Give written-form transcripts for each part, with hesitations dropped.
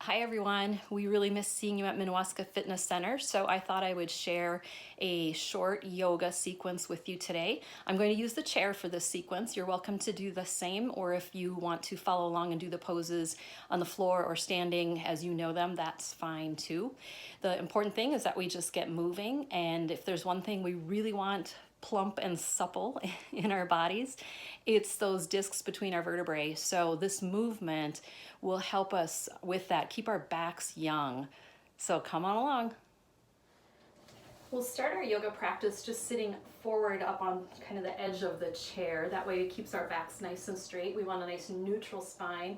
Hi everyone, we really miss seeing you at Minnewaska Fitness Center, so I thought I would share a short yoga sequence with you today. I'm going to use the chair for this sequence. You're welcome to do the same, or if you want to follow along and do the poses on the floor or standing as you know them, that's fine too. The important thing is that we just get moving, and if there's one thing we really want plump and supple in our bodies, it's those discs between our vertebrae. So this movement will help us with that, keep our backs young. So come on along. We'll start our yoga practice just sitting forward up on kind of the edge of the chair. That way it keeps our backs nice and straight. We want a nice neutral spine.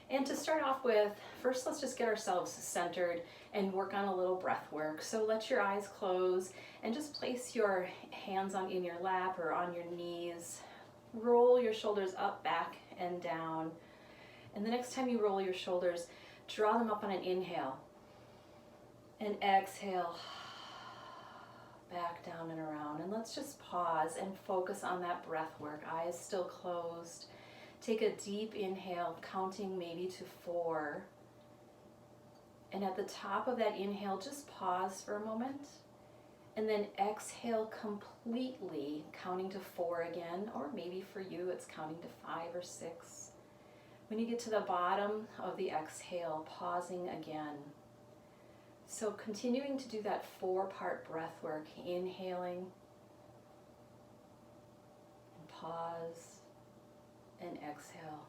And to start off with, first let's just get ourselves centered and work on a little breath work. So let your eyes close and just place your hands in your lap or on your knees. Roll your shoulders up, back, and down. And the next time you roll your shoulders, draw them up on an inhale. And exhale, back down and around. And let's just pause and focus on that breath work. Eyes still closed. Take a deep inhale, counting maybe to 4. And at the top of that inhale, just pause for a moment. And then exhale completely, counting to 4 again, or maybe for you it's counting to 5 or 6. When you get to the bottom of the exhale, pausing again. So continuing to do that 4-part breath work, inhaling, and pause, and exhale,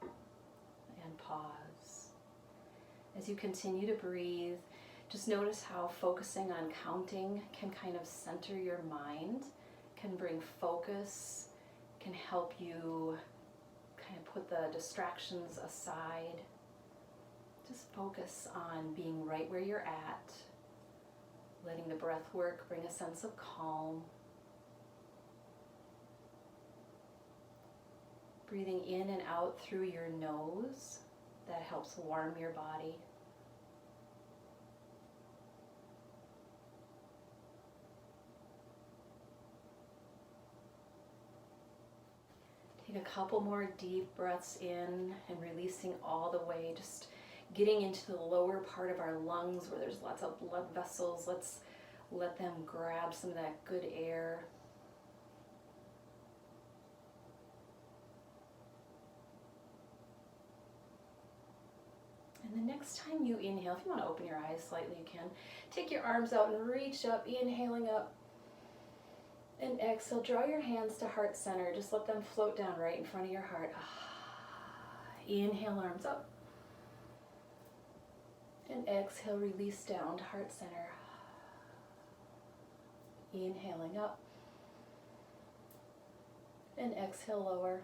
and pause. As you continue to breathe, just notice how focusing on counting can kind of center your mind, can bring focus, can help you kind of put the distractions aside. Just focus on being right where you're at, letting the breath work bring a sense of calm. Breathing in and out through your nose, that helps warm your body. Take a couple more deep breaths in and releasing all the way, just getting into the lower part of our lungs where there's lots of blood vessels. Let's let them grab some of that good air. And the next time you inhale, if you want to open your eyes slightly, you can. Take your arms out and reach up, inhaling up. And exhale, draw your hands to heart center. Just let them float down right in front of your heart. Inhale, arms up. And exhale, release down to heart center. Inhaling up. And exhale, lower.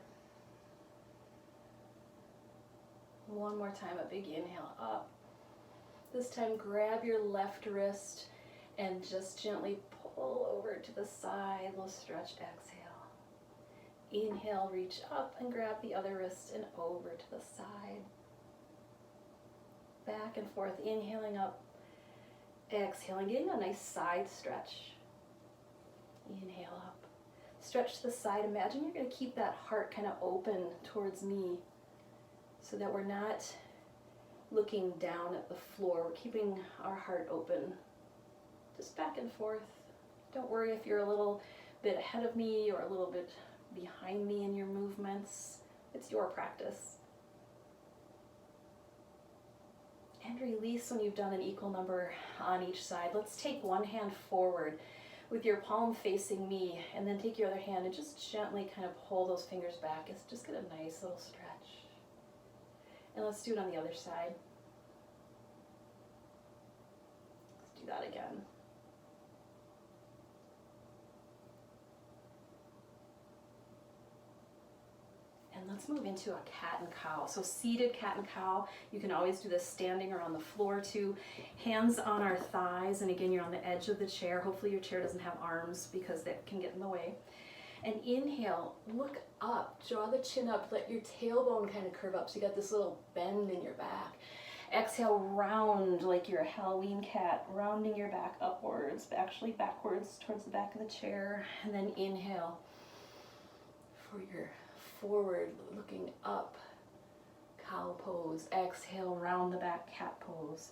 One more time, a big inhale up. This time, grab your left wrist and just gently pull over to the side. Little stretch, exhale. Inhale, reach up and grab the other wrist and over to the side. Back and forth, inhaling up, exhaling, getting a nice side stretch. Inhale up. Stretch to the side. Imagine you're going to keep that heart kind of open towards me so that we're not looking down at the floor. We're keeping our heart open. Just back and forth. Don't worry if you're a little bit ahead of me or a little bit behind me in your movements. It's your practice. And release when you've done an equal number on each side. Let's take one hand forward with your palm facing me, and then take your other hand and just gently kind of pull those fingers back. It's just get a nice little stretch. And let's do it on the other side. Let's do that again. And let's move into a cat and cow. So seated cat and cow, you can always do this standing or on the floor too. Hands on our thighs, and again, you're on the edge of the chair. Hopefully your chair doesn't have arms because that can get in the way. And inhale, look up, draw the chin up, let your tailbone kind of curve up so you got this little bend in your back. Exhale, round like you're a Halloween cat, rounding your back upwards, actually backwards towards the back of the chair. And then inhale for your forward looking up cow pose. pose. Exhale, round the back, cat pose.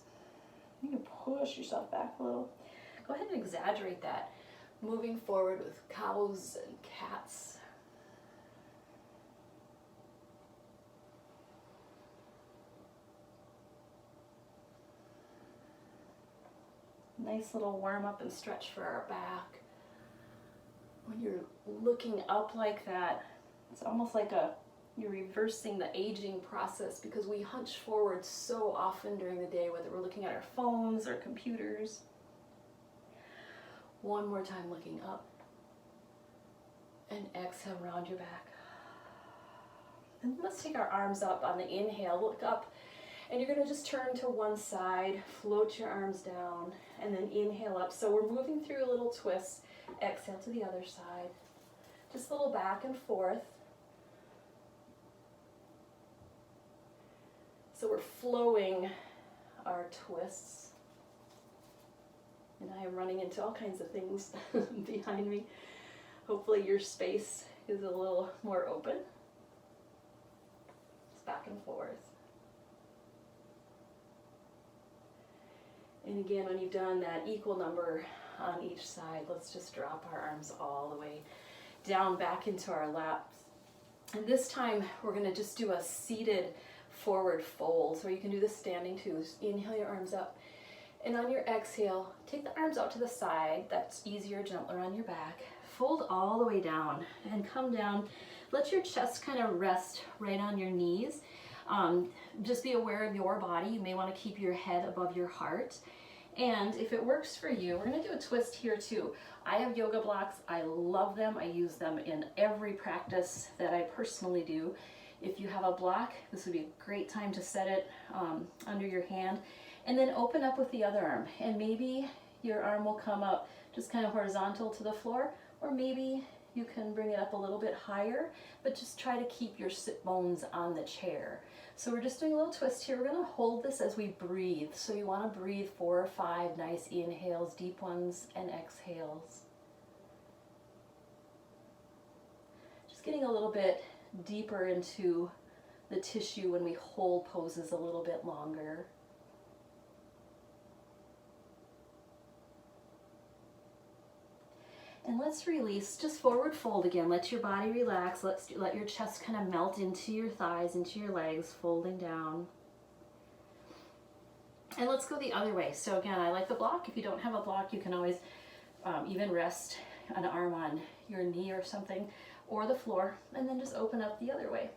You can push yourself back a little. Go ahead and exaggerate that. Moving forward with cows and cats. Nice little warm up and stretch for our back. When you're looking up like that, it's almost like you're reversing the aging process, because we hunch forward so often during the day, whether we're looking at our phones or computers. One more time, looking up. And exhale, round your back. And let's take our arms up on the inhale. Look up, and you're going to just turn to one side, float your arms down, and then inhale up. So we're moving through a little twist. Exhale to the other side. Just a little back and forth. So we're flowing our twists. And I am running into all kinds of things behind me. Hopefully your space is a little more open. It's back and forth. And again, when you've done that equal number on each side, let's just drop our arms all the way down back into our laps. And this time we're going to just do a seated forward fold. So you can do this standing too. Just inhale your arms up. And on your exhale, take the arms out to the side. That's easier, gentler on your back. Fold all the way down and come down. Let your chest kind of rest right on your knees. Just be aware of your body. You may want to keep your head above your heart. And if it works for you, we're going to do a twist here too. I have yoga blocks. I love them. I use them in every practice that I personally do. If you have a block, this would be a great time to set it under your hand. And then open up with the other arm. And maybe your arm will come up just kind of horizontal to the floor, or maybe you can bring it up a little bit higher, but just try to keep your sit bones on the chair. So we're just doing a little twist here. We're going to hold this as we breathe. So you want to breathe 4 or 5 nice inhales, deep ones, and exhales. Just getting a little bit deeper into the tissue when we hold poses a little bit longer. And let's release, just forward fold again. Let your body relax. Let your chest kind of melt into your thighs, into your legs, folding down. And let's go the other way. So again, I like the block. If you don't have a block, you can always even rest an arm on your knee or something, or the floor, and then just open up the other way.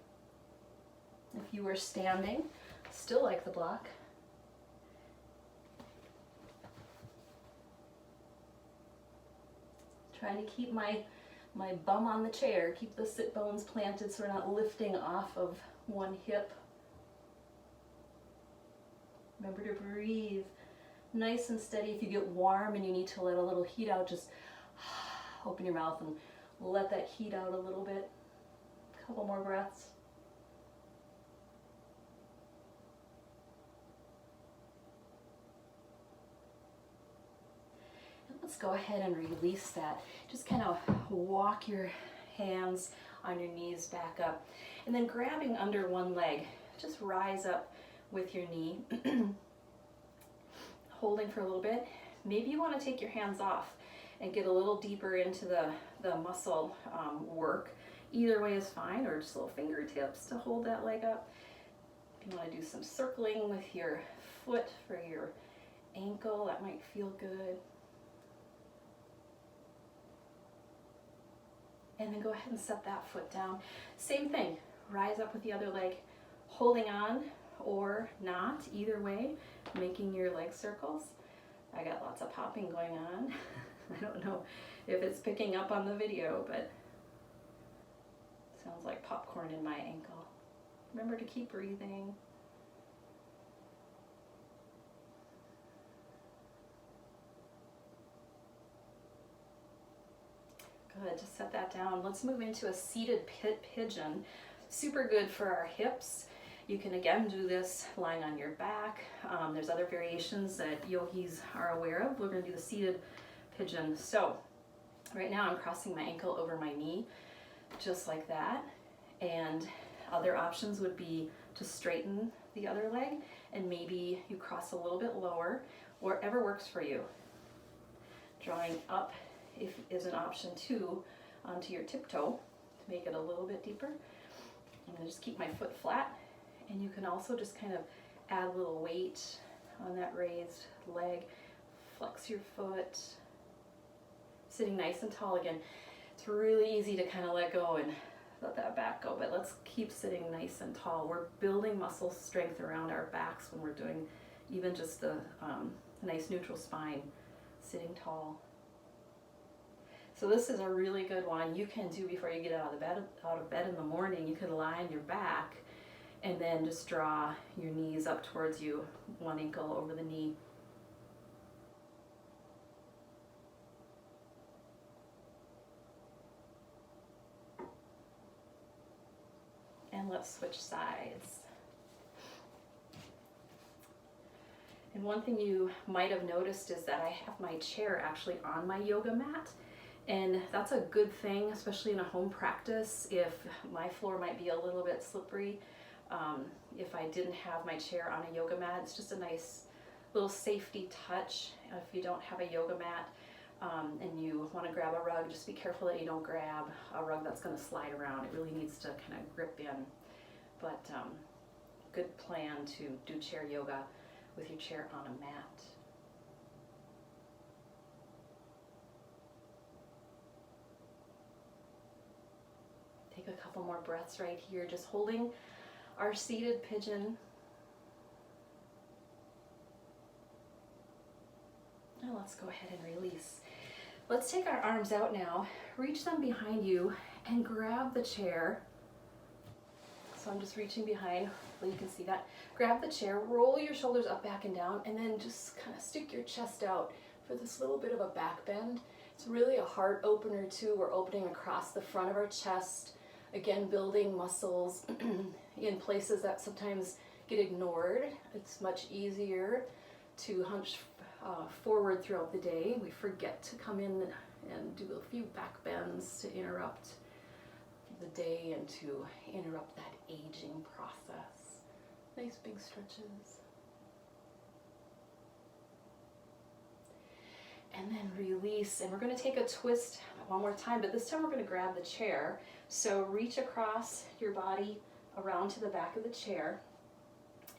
If you were standing, still like the block. Trying to keep my bum on the chair, keep the sit bones planted so we're not lifting off of one hip. Remember to breathe nice and steady. If you get warm and you need to let a little heat out, just open your mouth and let that heat out a little bit. A couple more breaths. Let's go ahead and release that. Just kind of walk your hands on your knees back up. And then grabbing under one leg, just rise up with your knee. Holding for a little bit. Maybe you want to take your hands off and get a little deeper into the muscle work. Either way is fine, or just little fingertips to hold that leg up. If you want to do some circling with your foot for your ankle, that might feel good. And then go ahead and set that foot down. Same thing, rise up with the other leg, holding on or not, either way, making your leg circles. I got lots of popping going on. I don't know if it's picking up on the video, but sounds like popcorn in my ankle. Remember to keep breathing. Good, just set that down. Let's move into a seated pigeon. Super good for our hips. You can again do this lying on your back. There's other variations that yogis are aware of. We're going to do the seated pigeon. So right now I'm crossing my ankle over my knee, just like that. And Other options would be to straighten the other leg and maybe you cross a little bit lower, wherever works for you. Drawing up is an option too onto your tiptoe to make it a little bit deeper. I'm going to just keep my foot flat, and you can also just kind of add a little weight on that raised leg. Flex your foot, sitting nice and tall again. It's really easy to kind of let go and let that back go, but let's keep sitting nice and tall. We're building muscle strength around our backs when we're doing even just a nice neutral spine, sitting tall. So this is a really good one you can do before you get out of bed in the morning. You can lie on your back and then just draw your knees up towards you, one ankle over the knee. And let's switch sides. And one thing you might have noticed is that I have my chair actually on my yoga mat. And that's a good thing, especially in a home practice, if my floor might be a little bit slippery. If I didn't have my chair on a yoga mat, it's just a nice little safety touch. If you don't have a yoga mat and you want to grab a rug, just be careful that you don't grab a rug that's going to slide around. It really needs to kind of grip in. But good plan to do chair yoga with your chair on a mat. Take a couple more breaths right here, just holding our seated pigeon. Now let's go ahead and release. Let's take our arms out now, reach them behind you, and grab the chair. So I'm just reaching behind, so you can see that. Grab the chair, roll your shoulders up, back, and down, and then just kind of stick your chest out for this little bit of a back bend. It's really a heart opener too. We're opening across the front of our chest. Again, building muscles in places that sometimes get ignored. It's much easier to hunch forward throughout the day. We forget to come in and do a few back bends to interrupt the day and to interrupt that aging process. Nice big stretches. And then release, and we're going to take a twist one more time, but this time we're going to grab the chair. So reach across your body around to the back of the chair,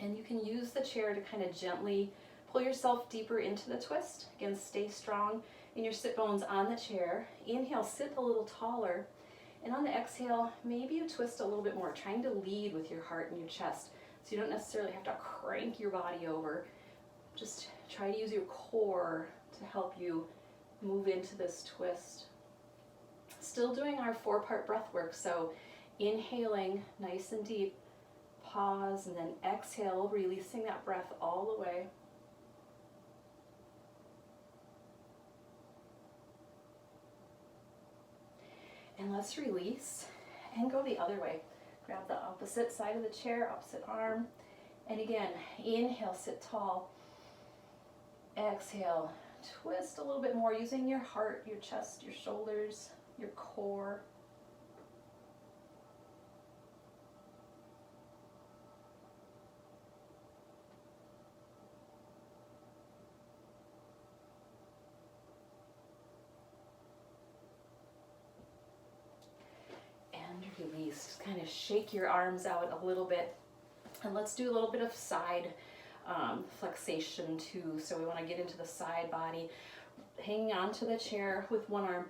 and you can use the chair to kind of gently pull yourself deeper into the twist. Again, stay strong in your sit bones on the chair. Inhale, sit a little taller, and on the exhale, maybe you twist a little bit more, trying to lead with your heart and your chest. So you don't necessarily have to crank your body over. Just try to use your core to help you move into this twist. Still doing our 4-part breath work. So inhaling nice and deep, pause, and then exhale, releasing that breath all the way. And let's release and go the other way. Grab the opposite side of the chair, opposite arm. And again, inhale, sit tall. Exhale, twist a little bit more using your heart, your chest, your shoulders, your core. And release. Just kind of shake your arms out a little bit. And let's do a little bit of side flexation too. So we want to get into the side body, hanging onto the chair with one arm.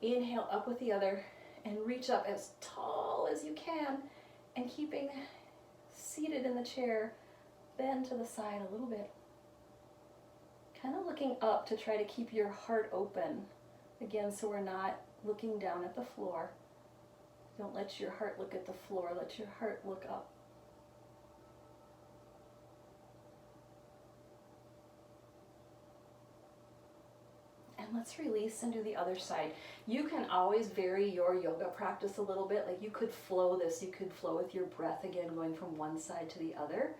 Inhale up with the other and reach up as tall as you can, and keeping seated in the chair, bend to the side a little bit. Kind of looking up to try to keep your heart open. Again, so we're not looking down at the floor. Don't let your heart look at the floor, let your heart look up. Let's release and do the other side. You can always vary your yoga practice a little bit. Like you could flow this, you could flow with your breath again, going from one side to the other.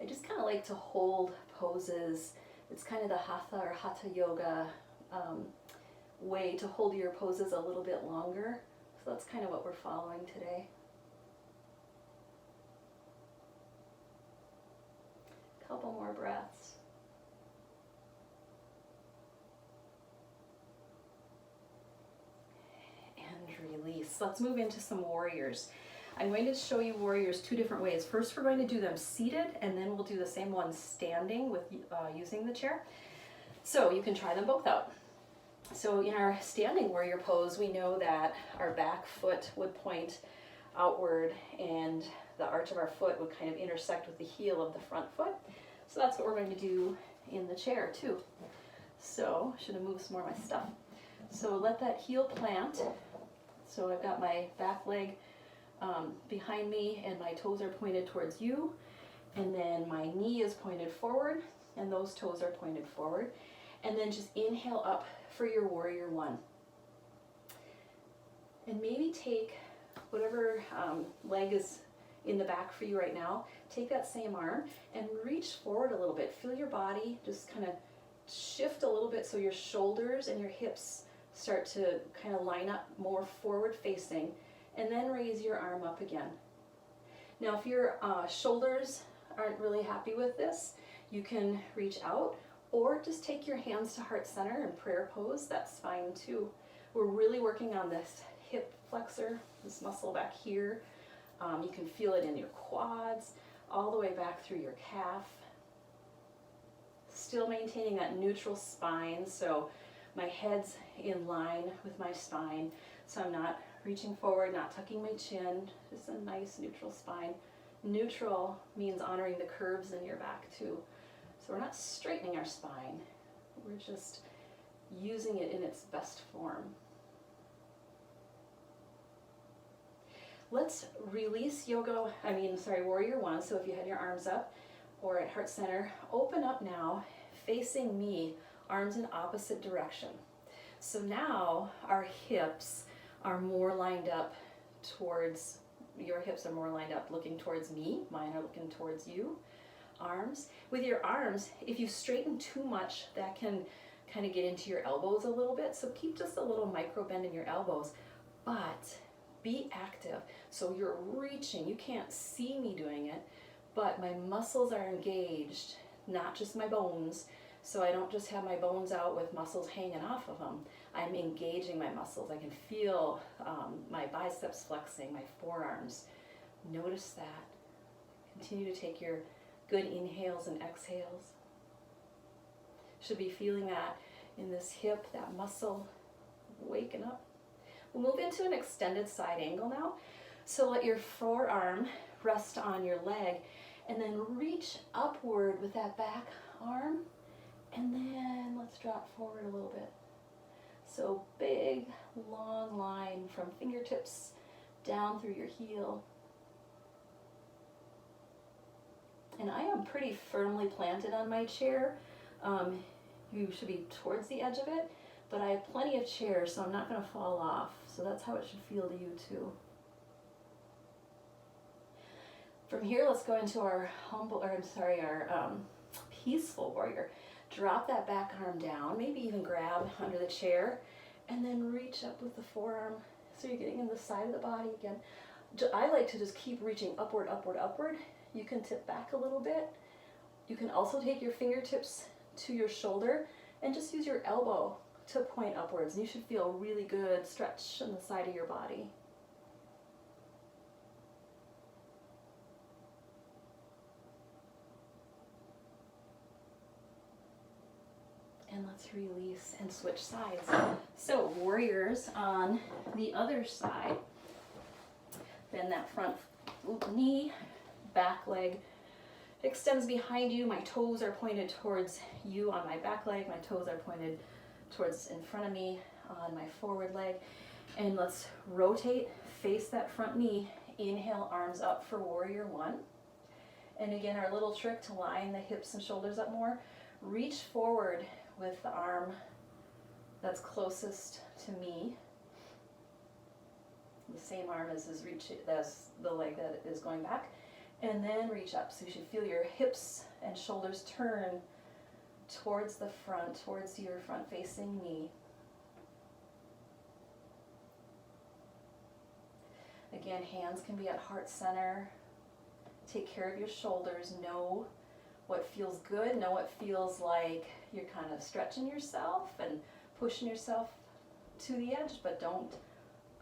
I just kind of like to hold poses. It's kind of the hatha or hatha yoga way to hold your poses a little bit longer. So that's kind of what we're following today. let's move into some warriors. I'm going to show you warriors two different ways. First, we're going to do them seated, and then we'll do the same one standing with using the chair. So you can try them both out. So in our standing warrior pose, we know that our back foot would point outward and the arch of our foot would kind of intersect with the heel of the front foot. So that's what we're going to do in the chair too. So I should have moved some more of my stuff. So let that heel plant. So I've got my back leg behind me and my toes are pointed towards you, and then my knee is pointed forward and those toes are pointed forward. And then just inhale up for your warrior one. And maybe take whatever leg is in the back for you right now, take that same arm and reach forward a little bit. Feel your body just kind of shift a little bit so your shoulders and your hips start to kind of line up more forward facing, and then raise your arm up again. Now if your shoulders aren't really happy with this, you can reach out or just take your hands to heart center and prayer pose. That's fine too. We're really working on this hip flexor, this muscle back here. You can feel it in your quads, all the way back through your calf. Still maintaining that neutral spine, so my head's in line with my spine, so I'm not reaching forward, not tucking my chin, just a nice neutral spine. Neutral means honoring the curves in your back too. So we're not straightening our spine, we're just using it in its best form. Let's release warrior one. So if you had your arms up or at heart center, open up now, facing me, arms in opposite direction. So now our hips are more lined up towards, your hips are more lined up looking towards me, mine are looking towards you. Arms. With your arms, if you straighten too much, that can kind of get into your elbows a little bit. So keep just a little micro bend in your elbows, but be active. So you're reaching, you can't see me doing it, but my muscles are engaged, not just my bones. So I don't just have my bones out with muscles hanging off of them. I'm engaging my muscles. I can feel my biceps flexing, my forearms. Notice that. Continue to take your good inhales and exhales. Should be feeling that in this hip, that muscle waking up. We'll move into an extended side angle now. So let your forearm rest on your leg and then reach upward with that back arm, and then let's drop forward a little bit. So big, long line from fingertips down through your heel. And I am pretty firmly planted on my chair. You should be towards the edge of it, but I have plenty of chair, so I'm not going to fall off. So that's how it should feel to you too. From here, let's go into our peaceful warrior. Drop that back arm down, maybe even grab under the chair, and then reach up with the forearm. So you're getting in the side of the body again. I like to just keep reaching upward, upward, upward. You can tip back a little bit. You can also take your fingertips to your shoulder and just use your elbow to point upwards. And you should feel really good stretch on the side of your body. And let's release and switch sides. So warriors on the other side. Bend that front knee, back leg extends behind you. My toes are pointed towards you on my back leg. My toes are pointed towards in front of me on my forward leg. And let's rotate, face that front knee. Inhale, arms up for warrior one. And again, our little trick to line the hips and shoulders up more. Reach forward with the arm that's closest to me. The same arm as the leg that is going back. And then reach up. So you should feel your hips and shoulders turn towards the front, towards your front facing knee. Again, hands can be at heart center. Take care of your shoulders. Know what feels good. Know what feels like you're kind of stretching yourself and pushing yourself to the edge, but don't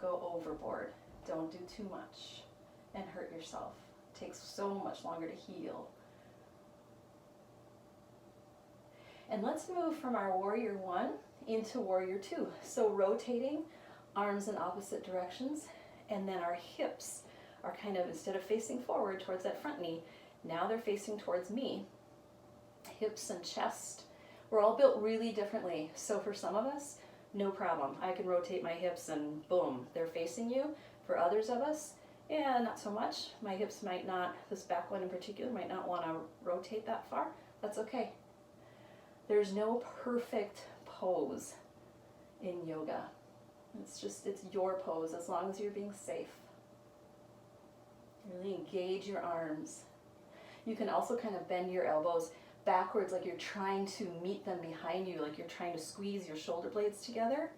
go overboard. Don't do too much and hurt yourself. It takes so much longer to heal. And let's move from our warrior one into warrior two. So rotating, arms in opposite directions, and then our hips are kind of, instead of facing forward towards that front knee, now they're facing towards me. Hips and chest, we're all built really differently. So for some of us, no problem. I can rotate my hips and boom, they're facing you. For others of us, yeah, not so much. My hips might not, this back one in particular, might not want to rotate that far. That's okay. There's no perfect pose in yoga. It's your pose as long as you're being safe. Really engage your arms. You can also kind of bend your elbows backwards like you're trying to meet them behind you, like you're trying to squeeze your shoulder blades together,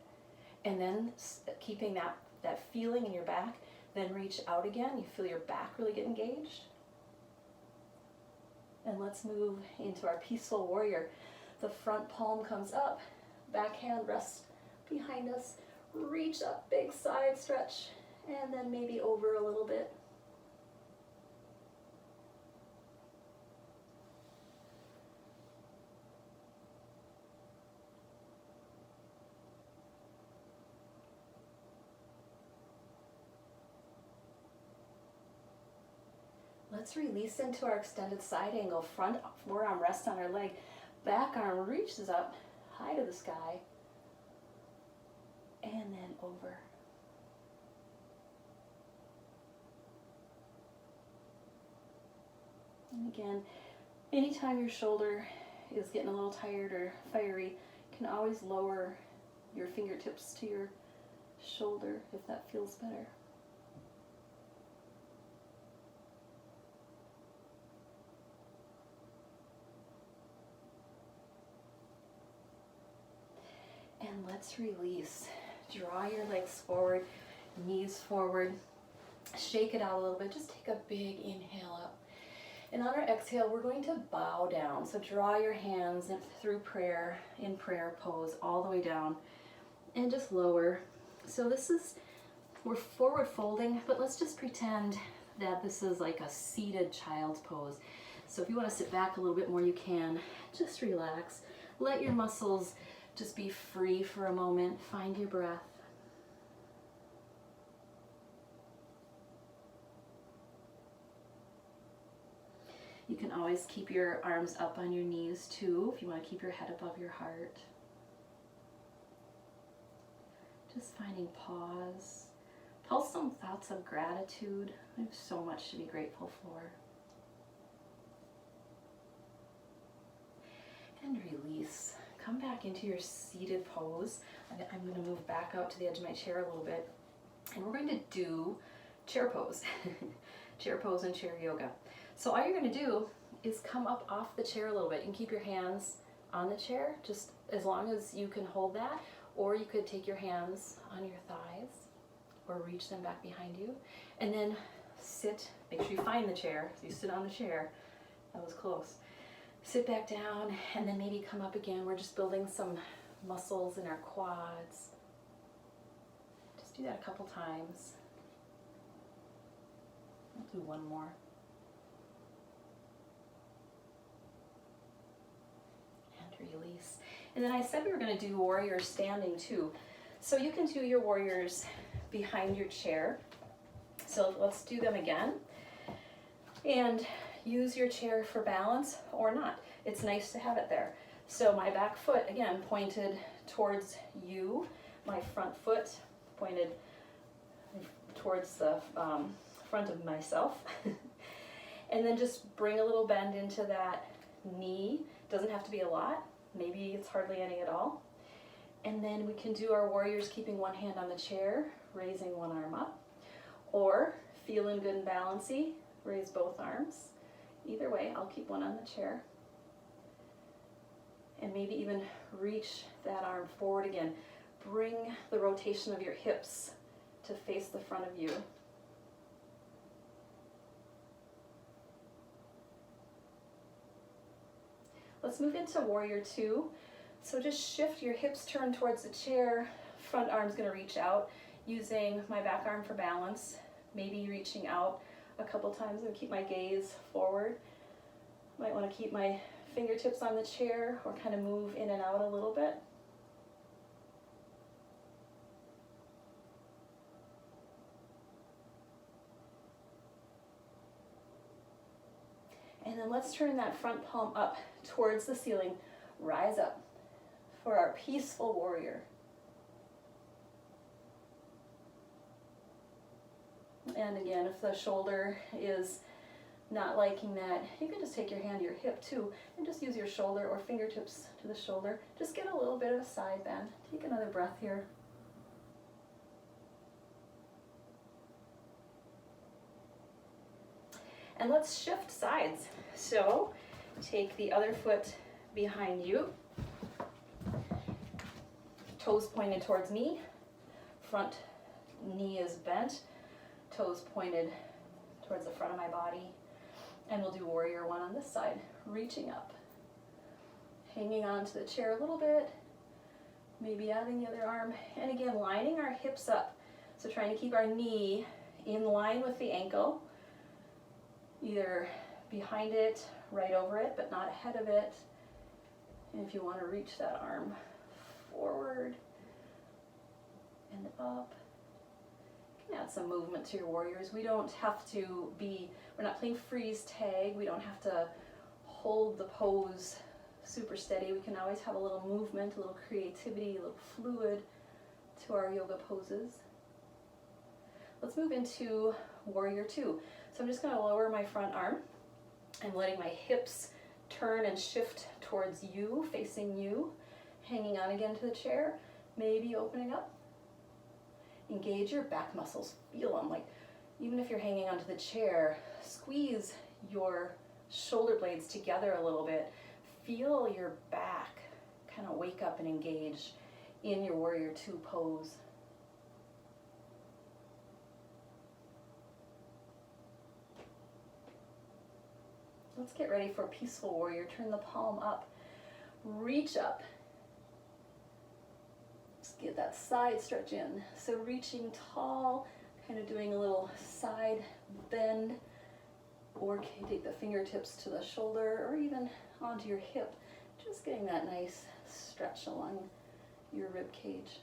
and then keeping that feeling in your back, then reach out again. You feel your back really get engaged. And let's move into our peaceful warrior. The front palm comes up, back hand rests behind us, reach up, big side stretch, and then maybe over a little bit. Let's release into our extended side angle. Front forearm rests on our leg. Back arm reaches up high to the sky. And then over. And again, anytime your shoulder is getting a little tired or fiery, you can always lower your fingertips to your shoulder if that feels better. And let's release. Draw your legs forward, knees forward. Shake it out a little bit. Just take a big inhale up. And on our exhale, we're going to bow down. So draw your hands through prayer, in prayer pose, all the way down. And just lower. So we're forward folding, but let's just pretend that this is like a seated child's pose. So if you want to sit back a little bit more, you can. Just relax. Let your muscles just be free for a moment. Find your breath. You can always keep your arms up on your knees too, if you want to keep your head above your heart. Just finding pause. Pulse some thoughts of gratitude. I have so much to be grateful for. And release. Come back into your seated pose. I'm going to move back out to the edge of my chair a little bit. And we're going to do chair pose. Chair pose and chair yoga. So all you're going to do is come up off the chair a little bit. You can keep your hands on the chair, just as long as you can hold that. Or you could take your hands on your thighs or reach them back behind you. And then sit, make sure you find the chair. So you sit on the chair. That was close. Sit back down and then maybe come up again. We're just building some muscles in our quads. Just do that a couple times. I'll do one more. And release. And then I said we were going to do warrior standing too. So you can do your warriors behind your chair. So let's do them again. And use your chair for balance or not. It's nice to have it there. So my back foot, again, pointed towards you. My front foot pointed towards the front of myself. And then just bring a little bend into that knee. Doesn't have to be a lot. Maybe it's hardly any at all. And then we can do our warriors keeping one hand on the chair, raising one arm up. Or feeling good and balancy, raise both arms. Either way, I'll keep one on the chair. And maybe even reach that arm forward again. Bring the rotation of your hips to face the front of you. Let's move into warrior two. So just shift your hips, turn towards the chair. Front arm's going to reach out. using my back arm for balance, maybe reaching out a couple times and keep my gaze forward. Might want to keep my fingertips on the chair or kind of move in and out a little bit. And then let's turn that front palm up towards the ceiling. Rise up for our peaceful warrior. And again, if the shoulder is not liking that, you can just take your hand to your hip too and just use your shoulder or fingertips to the shoulder. Just get a little bit of a side bend. Take another breath here. And let's shift sides. So take the other foot behind you, toes pointed towards me, front knee is bent, toes pointed towards the front of my body, and we'll do warrior one on this side, reaching up, hanging on to the chair a little bit, maybe adding the other arm, and again lining our hips up, so trying to keep our knee in line with the ankle, either behind it, right over it, but not ahead of it. And if you want to reach that arm forward and up, you can add some movement to your warriors. We don't have to be, we're not playing freeze tag, we don't have to hold the pose super steady. We can always have a little movement, a little creativity, a little fluid to our yoga poses. Let's move into warrior two. So I'm just going to lower my front arm and letting my hips turn and shift towards you, facing you, hanging on again to the chair, maybe opening up. Engage your back muscles, feel them. Like even if you're hanging onto the chair, squeeze your shoulder blades together a little bit. Feel your back kind of wake up and engage in your warrior two pose. Let's get ready for peaceful warrior. Turn the palm up, reach up. Just get that side stretch in. So reaching tall, kind of doing a little side bend, or take the fingertips to the shoulder or even onto your hip. Just getting that nice stretch along your rib cage.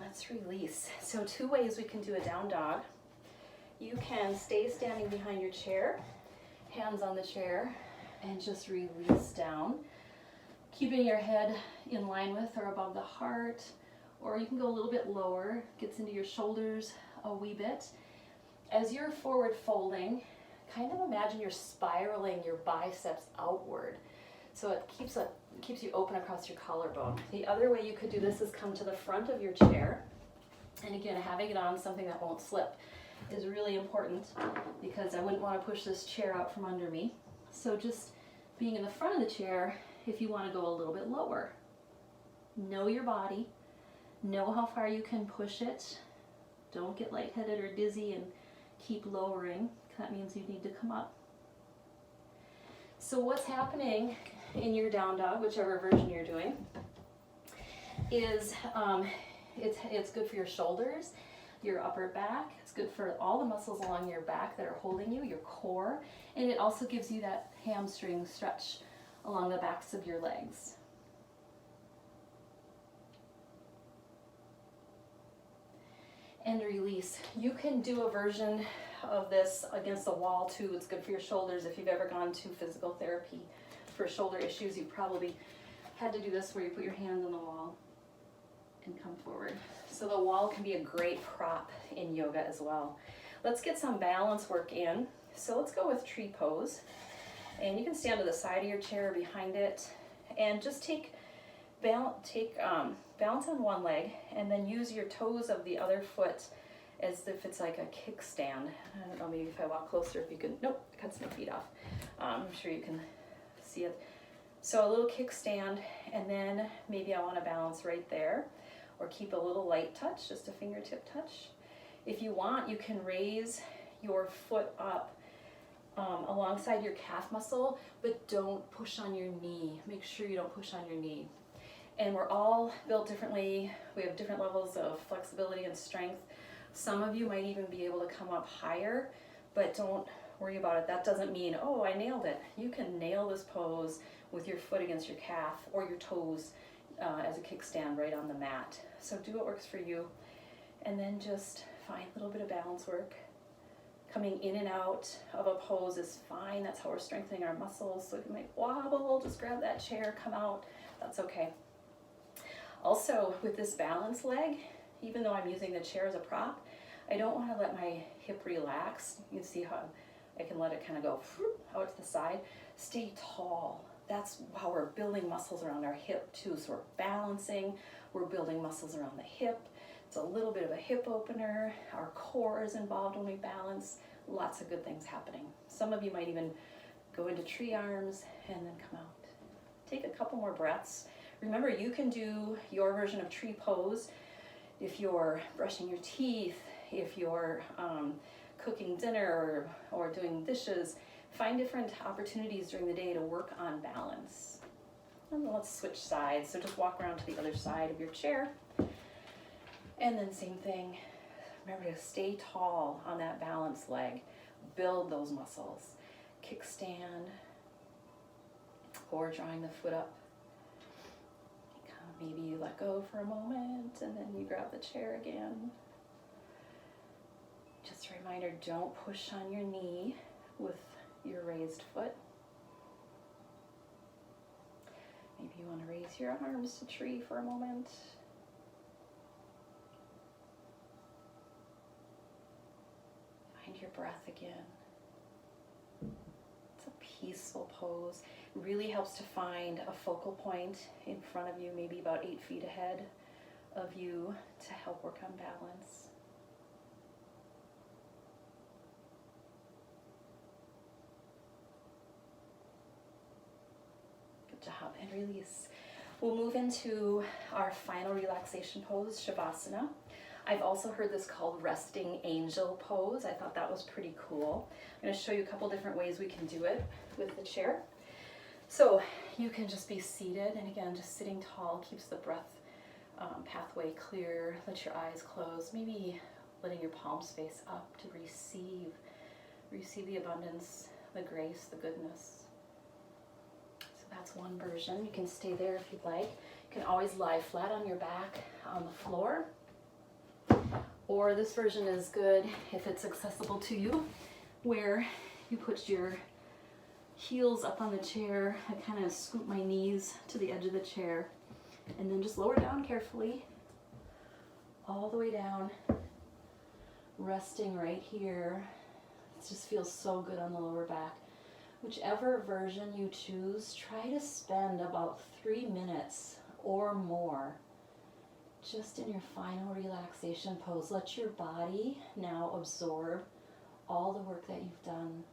Let's release. So two ways we can do a down dog. You can stay standing behind your chair, hands on the chair, and just release down, keeping your head in line with or above the heart, or you can go a little bit lower, gets into your shoulders a wee bit. As you're forward folding, kind of imagine you're spiraling your biceps outward. So it keeps you open across your collarbone. The other way you could do this is come to the front of your chair. And again, having it on something that won't slip is really important because I wouldn't want to push this chair out from under me. So just being in the front of the chair, if you want to go a little bit lower. Know your body. Know how far you can push it. Don't get lightheaded or dizzy and keep lowering. That means you need to come up. So what's happening in your down dog, whichever version you're doing, is it's good for your shoulders, your upper back. It's good for all the muscles along your back that are holding you, your core, and it also gives you that hamstring stretch along the backs of your legs. And release. You can do a version of this against the wall too. It's good for your shoulders. If you've ever gone to physical therapy for shoulder issues, you probably had to do this where you put your hands on the wall and come forward. So the wall can be a great prop in yoga as well. Let's get some balance work in. So let's go with tree pose. And you can stand to the side of your chair or behind it and just take balance on one leg and then use your toes of the other foot as if it's like a kickstand. I don't know, maybe if I walk closer, if you can, nope, it cuts my feet off. I'm sure you can see it. So a little kickstand, and then maybe I want to balance right there, or keep a little light touch, just a fingertip touch. If you want, you can raise your foot up alongside your calf muscle, but don't push on your knee. Make sure you don't push on your knee. And we're all built differently. We have different levels of flexibility and strength. Some of you might even be able to come up higher, but don't worry about it. That doesn't mean, oh, I nailed it. You can nail this pose with your foot against your calf or your toes as a kickstand right on the mat. So do what works for you. And then just find a little bit of balance work. Coming in and out of a pose is fine. That's how we're strengthening our muscles. So if you might wobble, just grab that chair, come out. That's okay. Also, with this balance leg, even though I'm using the chair as a prop, I don't want to let my hip relax. You can see how I can let it kind of go out to the side. Stay tall. That's how we're building muscles around our hip too. So we're balancing, we're building muscles around the hip. It's a little bit of a hip opener. Our core is involved when we balance. Lots of good things happening. Some of you might even go into tree arms and then come out. Take a couple more breaths. Remember, you can do your version of tree pose if you're brushing your teeth, if you're cooking dinner or doing dishes. Find different opportunities during the day to work on balance. And let's switch sides. So just walk around to the other side of your chair. And then same thing, remember to stay tall on that balance leg. Build those muscles. Kickstand, or drawing the foot up. Maybe you let go for a moment and then you grab the chair again. Just a reminder, don't push on your knee with your raised foot. Maybe you want to raise your arms to tree for a moment. Find your breath again. It's a peaceful pose. It really helps to find a focal point in front of you, maybe about 8 feet ahead of you, to help work on balance. Good job, and release. We'll move into our final relaxation pose, Shavasana. I've also heard this called resting angel pose. I thought that was pretty cool. I'm going to show you a couple different ways we can do it with the chair. So you can just be seated, and again, just sitting tall keeps the breath pathway clear. Let your eyes close, maybe letting your palms face up to receive the abundance, the grace, the goodness. So that's one version. You can stay there if you'd like. You can always lie flat on your back on the floor. Or this version is good if it's accessible to you, where you put your heels up on the chair. I kind of scoop my knees to the edge of the chair and then just lower down carefully all the way down, resting right here. It just feels so good on the lower back. Whichever version you choose, try to spend about 3 minutes or more just in your final relaxation pose. Let your body now absorb all the work that you've done.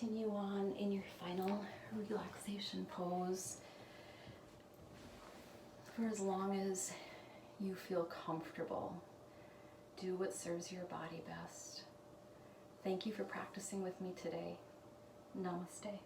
Continue on in your final relaxation pose for as long as you feel comfortable. Do what serves your body best. Thank you for practicing with me today. Namaste.